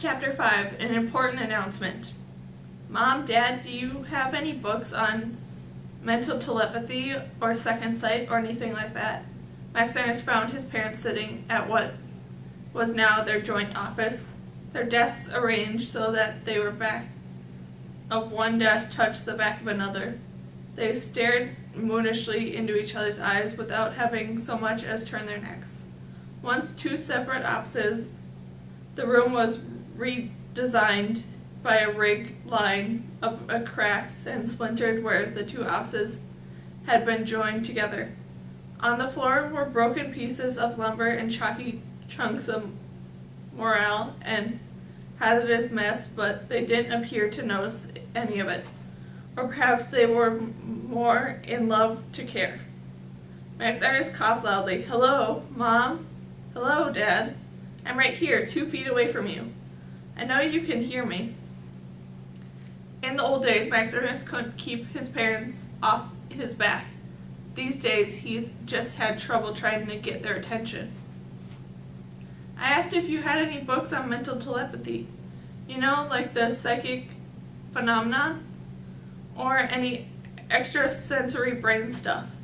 Chapter 5, An Important Announcement. Mom, Dad, do you have any books on mental telepathy or second sight or anything like that? Max Ernest found his parents sitting at what was now their joint office, their desks arranged so that they were back of one desk touched the back of another. They stared moonishly into each other's eyes without having so much as turned their necks. Once two separate offices, the room was redesigned by a rig line of cracks and splintered where the two offices had been joined together. On the floor were broken pieces of lumber and chalky chunks of morale and hazardous mess, but they didn't appear to notice any of it. Or perhaps they were more in love to care. Max Ernest coughed loudly. "Hello, Mom? Hello, Dad? I'm right here, 2 feet away from you. I know you can hear me." In the old days, Max Ernest couldn't keep his parents off his back. These days, he's just had trouble trying to get their attention. "I asked if you had any books on mental telepathy. You know, like the psychic phenomenon? Or any extrasensory brain stuff."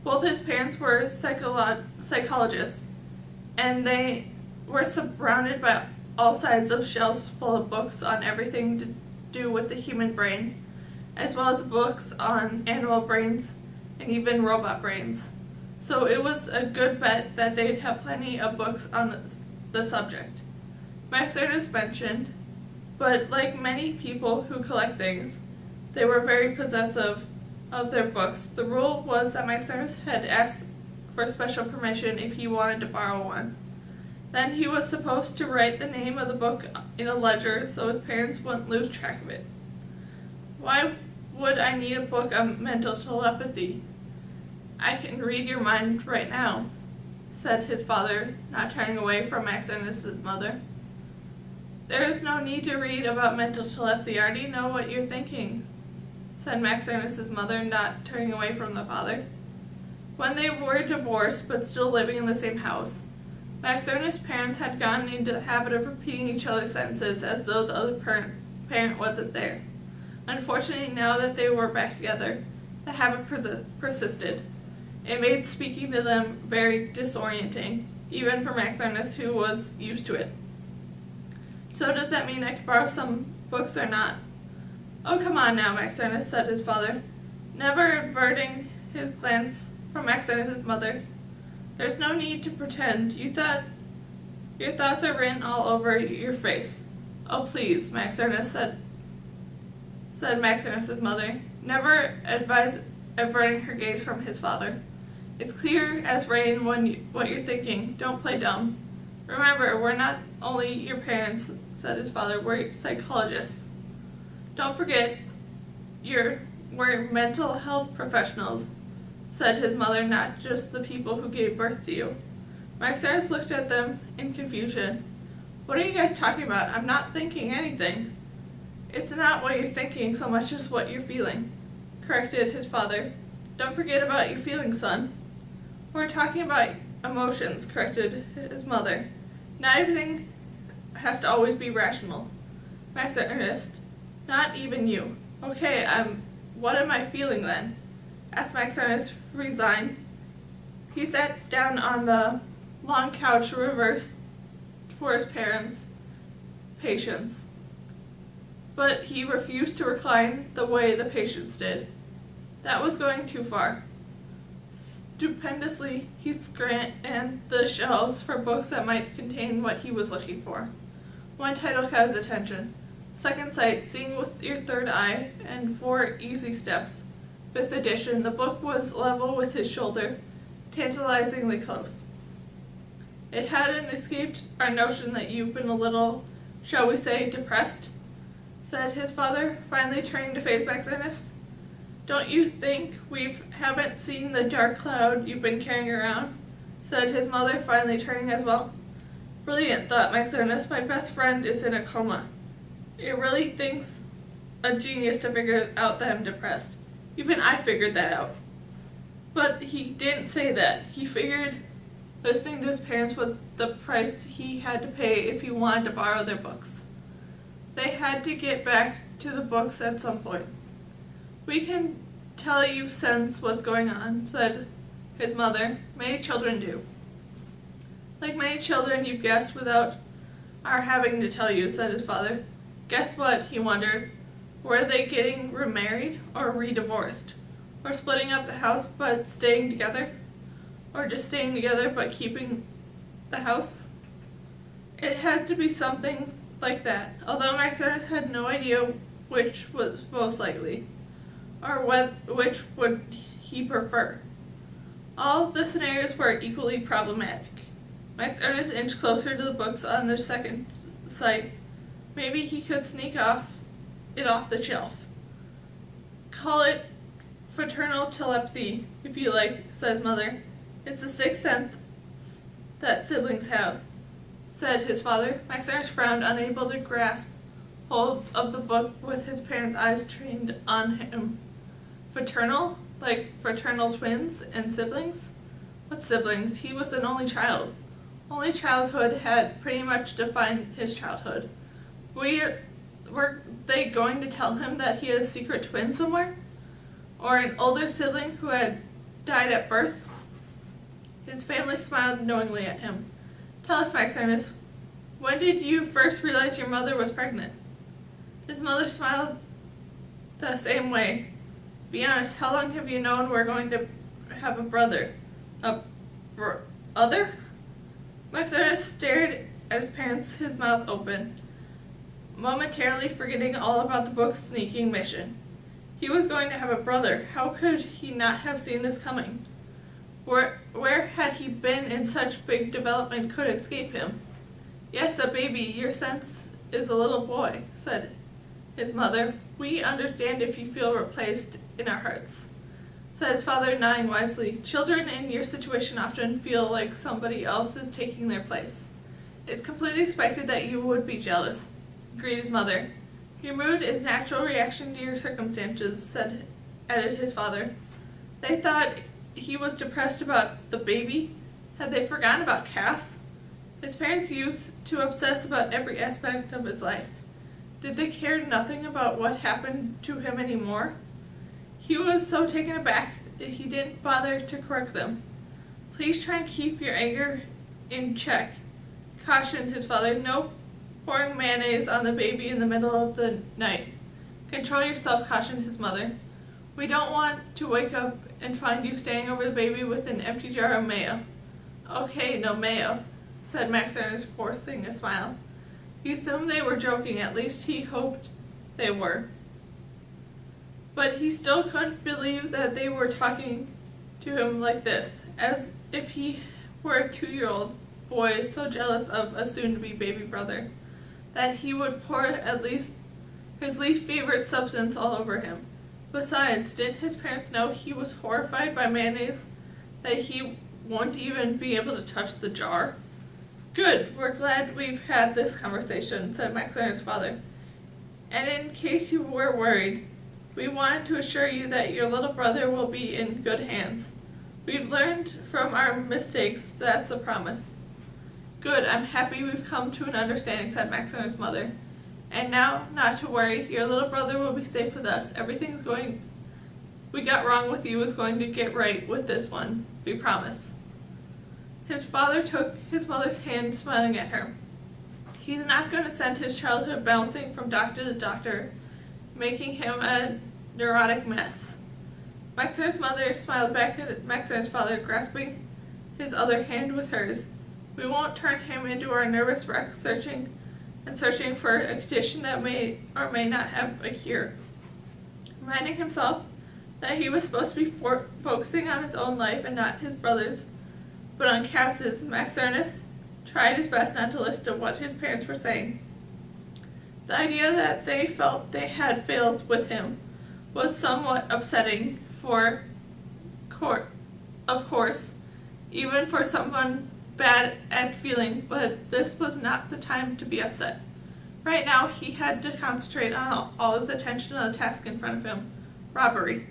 Both his parents were psychologists, and they were surrounded by all sides of shelves full of books on everything to do with the human brain, as well as books on animal brains and even robot brains. So it was a good bet that they'd have plenty of books on the subject. Max Ernest mentioned, but like many people who collect things, they were very possessive of their books. The rule was that Max Ernest had asked for special permission if he wanted to borrow one. Then he was supposed to write the name of the book in a ledger so his parents wouldn't lose track of it. "Why would I need a book on mental telepathy? I can read your mind right now," said his father, not turning away from Max Ernest's mother. "There is no need to read about mental telepathy. I already know what you're thinking," said Max Ernest's mother, not turning away from the father. When they were divorced but still living in the same house, Max Ernest's parents had gotten into the habit of repeating each other's sentences as though the other parent wasn't there. Unfortunately, now that they were back together, the habit persisted. It made speaking to them very disorienting, even for Max Ernest, who was used to it. "So does that mean I can borrow some books or not?" "Oh, come on now, Max Ernest," said his father, never averting his glance from Max Ernest's mother. "There's no need to pretend. Your thoughts are written all over your face." "Oh, please," Max Ernest said Max Ernest's mother, never averting her gaze from his father. "It's clear as rain what you're thinking. Don't play dumb. Remember, we're not only your parents," said his father, "we're psychologists. Don't forget, we're mental health professionals," said his mother, "not just the people who gave birth to you." Max Ernest looked at them in confusion. "What are you guys talking about? I'm not thinking anything." "It's not what you're thinking so much as what you're feeling," corrected his father. "Don't forget about your feelings, son." "We're talking about emotions," corrected his mother. "Not everything has to always be rational." Max Ernest, "Not even you." "Okay, what am I feeling then?" asked Max Ernest, resigned. He sat down on the long couch reversed for his parents' patients, but he refused to recline the way the patients did. That was going too far. Stupendously, he scanned the shelves for books that might contain what he was looking for. One title caught his attention: "Second Sight, Seeing with Your Third Eye and 4 Easy Steps, 5th edition." The book was level with his shoulder, tantalizingly close. "It hadn't escaped our notion that you've been a little, shall we say, depressed?" said his father, finally turning to face Max Ernest. "Don't you think we haven't seen the dark cloud you've been carrying around?" said his mother, finally turning as well. "Brilliant," thought Max Ernest. "My best friend is in a coma. It really thinks a genius to figure out that I'm depressed. Even I figured that out." But he didn't say that. He figured listening to his parents was the price he had to pay if he wanted to borrow their books. They had to get back to the books at some point. "We can tell you sense what's going on," said his mother. "Many children do." "Like many children, you've guessed without our having to tell you," said his father. "Guess what?" he wondered. Were they getting remarried or re-divorced? Or splitting up the house but staying together? Or just staying together but keeping the house? It had to be something like that, although Max Ernest had no idea which was most likely, or which would he prefer. All the scenarios were equally problematic. Max Ernest inched closer to the books on the second sight. Maybe he could sneak it off the shelf. "Call it fraternal telepathy, if you like," said his mother. "It's the sixth sense that siblings have," said his father. Max Ernest frowned, unable to grasp hold of the book with his parents' eyes trained on him. Fraternal? Like fraternal twins and siblings? What siblings? He was an only child. Only childhood had pretty much defined his childhood. Were they going to tell him that he had a secret twin somewhere? Or an older sibling who had died at birth? His family smiled knowingly at him. "Tell us, Max Ernest, when did you first realize your mother was pregnant?" His mother smiled the same way. "Be honest, how long have you known we're going to have a brother?" Other? Max Ernest stared at his parents, his mouth open, momentarily forgetting all about the book's sneaking mission. He was going to have a brother. How could he not have seen this coming? Where had he been in such big development could escape him? "Yes, a baby. Your sense is a little boy," said his mother. "We understand if you feel replaced in our hearts," said his father, nodding wisely. "Children in your situation often feel like somebody else is taking their place. It's completely expected that you would be jealous," agreed his mother. "Your mood is natural reaction to your circumstances," added his father. They thought he was depressed about the baby. Had they forgotten about Cass? His parents used to obsess about every aspect of his life. Did they care nothing about what happened to him anymore? He was so taken aback that he didn't bother to correct them. "Please try and keep your anger in check," cautioned his father. "No pouring mayonnaise on the baby in the middle of the night." "Control yourself," cautioned his mother. "We don't want to wake up and find you standing over the baby with an empty jar of mayo." "Okay, no mayo," said Max Ernest, forcing a smile. He assumed they were joking, at least he hoped they were. But he still couldn't believe that they were talking to him like this, as if he were a 2-year-old boy so jealous of a soon-to-be baby brother that he would pour at least his least favorite substance all over him. Besides, didn't his parents know he was horrified by mayonnaise, that he won't even be able to touch the jar? "Good, we're glad we've had this conversation," said Max Ernest's father. "And in case you were worried, we wanted to assure you that your little brother will be in good hands. We've learned from our mistakes, that's a promise." "Good, I'm happy we've come to an understanding," said Max Ernest's mother. "And now, not to worry, your little brother will be safe with us. Everything's we got wrong with you is going to get right with this one, we promise." His father took his mother's hand, smiling at her. He's not going to send his childhood bouncing from doctor to doctor, making him a neurotic mess. Max Ernest's mother smiled back at Max Ernest's father, grasping his other hand with hers. "We won't turn him into our nervous wreck searching for a condition that may or may not have a cure." Reminding himself that he was supposed to be focusing on his own life and not his brother's, but on Cass's, Max Ernest tried his best not to listen to what his parents were saying. The idea that they felt they had failed with him was somewhat upsetting of course, even for someone bad at feeling, but this was not the time to be upset. Right now, he had to concentrate on all his attention on the task in front of him, robbery.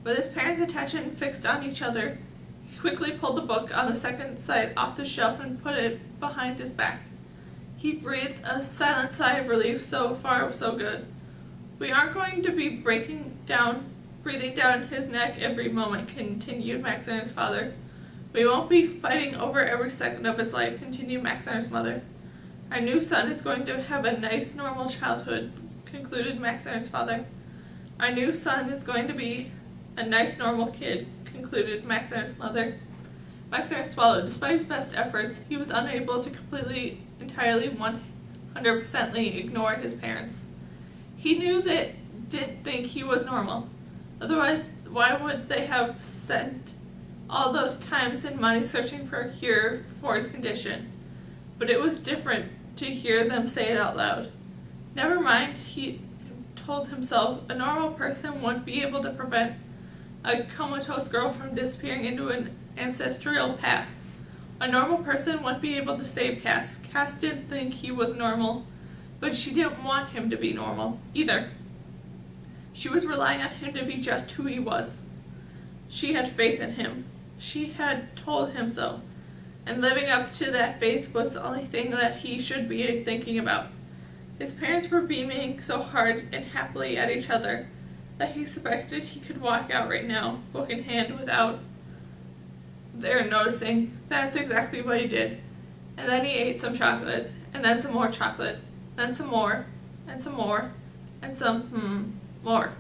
With his parents' attention fixed on each other, he quickly pulled the book on the second side off the shelf and put it behind his back. He breathed a silent sigh of relief. So far, so good. We aren't going to be breathing down his neck every moment, continued Max Erner's father. We won't be fighting over every second of his life, continued Max Erner's mother. Our new son is going to have a nice, normal childhood, concluded Max Erner's father. Our new son is going to be a nice, normal kid, concluded Max Erner's mother. Max Erner swallowed. Despite his best efforts, he was unable to entirely 100% ignore his parents. He knew they didn't think he was normal. Otherwise, why would they have spent all those times and money searching for a cure for his condition? But it was different to hear them say it out loud. Never mind, he told himself, a normal person wouldn't be able to prevent a comatose girl from disappearing into an ancestral past. A normal person wouldn't be able to save Cass. Cass didn't think he was normal, but she didn't want him to be normal either. She was relying on him to be just who he was. She had faith in him. She had told him so. And living up to that faith was the only thing that he should be thinking about. His parents were beaming so hard and happily at each other that he suspected he could walk out right now, book in hand, without their noticing. That's exactly what he did. And then he ate some chocolate, and then some more chocolate, then some more, and some more, and some more.